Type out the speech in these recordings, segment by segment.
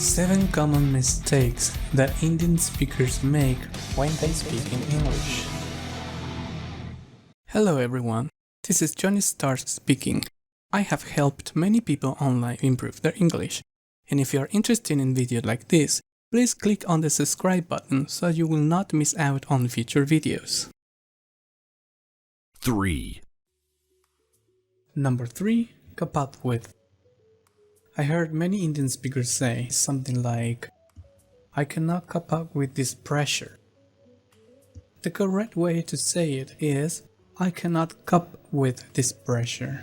7 common mistakes that Indian speakers make when they speak in English. Hello everyone, this is Johny Stark speaking. I have helped many people online improve their English. And if you are interested in videos like this, please click on the subscribe button so you will not miss out on future videos. 3. Number 3. Kaap Width. I heard many Indian speakers say something like, I cannot cope up with this pressure. The correct way to say it is, I cannot cope with this pressure.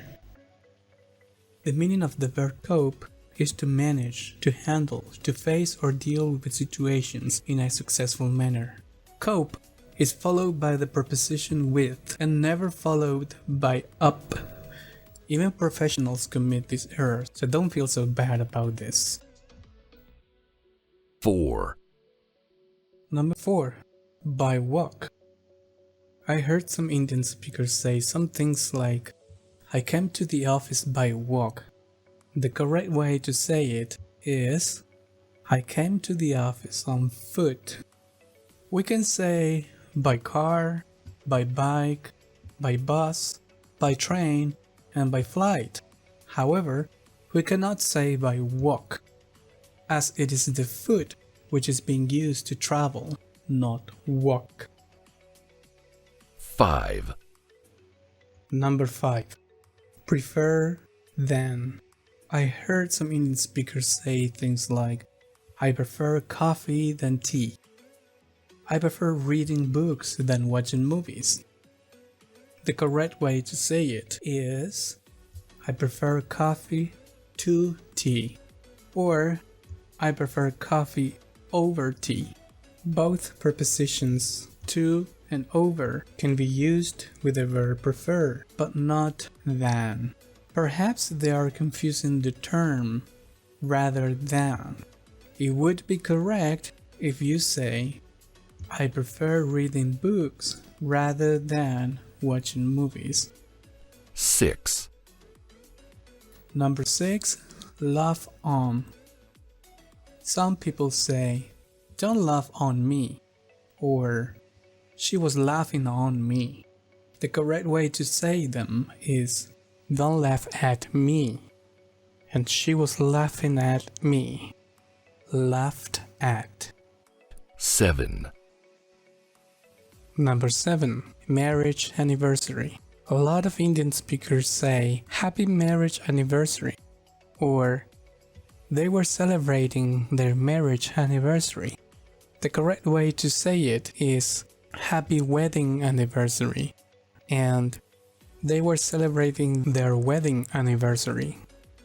The meaning of the verb cope is to manage, to handle, to face or deal with situations in a successful manner. Cope is followed by the preposition with and never followed by up. Even professionals commit this error, so don't feel so bad about this. 4. Number 4. By walk. I heard some Indian speakers say some things like, I came to the office by walk. The correct way to say it is, I came to the office on foot. We can say by car, by bike, by bus, by train, and by flight. However, we cannot say by walk, as it is the foot which is being used to travel, not walk. 5. Number 5. Prefer than. I heard some Indian speakers say things like, I prefer coffee than tea. I prefer reading books than watching movies. The correct way to say it is, I prefer coffee to tea, or I prefer coffee over tea. Both prepositions to and over can be used with the verb prefer, but not than. Perhaps they are confusing the term rather than. It would be correct if you say, I prefer reading books rather than watching movies. 6. Number 6. Laugh on. Some people say, don't laugh on me, or she was laughing on me. The correct way to say them is, don't laugh at me, and she was laughing at me. Laughed at. 7. Number 7. Marriage anniversary. A lot of Indian speakers say happy marriage anniversary, or they were celebrating their marriage anniversary. The correct way to say it is happy wedding anniversary, and they were celebrating their wedding anniversary.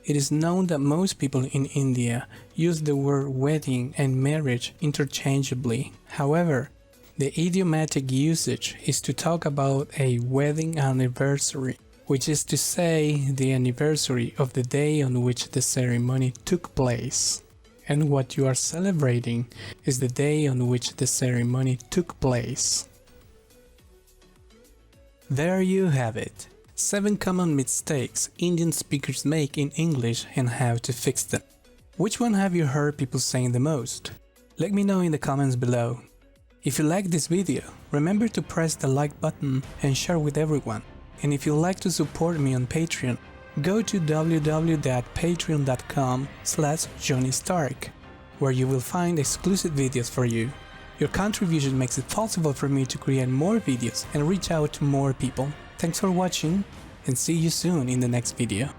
It is known that most people in India use the word wedding and marriage interchangeably. However, the idiomatic usage is to talk about a wedding anniversary, which is to say the anniversary of the day on which the ceremony took place. And what you are celebrating is the day on which the ceremony took place. There you have it. 7 common mistakes Indian speakers make in English and how to fix them. Which one have you heard people saying the most? Let me know in the comments below. If you like this video, remember to press the like button and share with everyone. And if you'd like to support me on Patreon, go to www.patreon.com/JohnnyStark, where you will find exclusive videos for you. Your contribution makes it possible for me to create more videos and reach out to more people. Thanks for watching, and see you soon in the next video.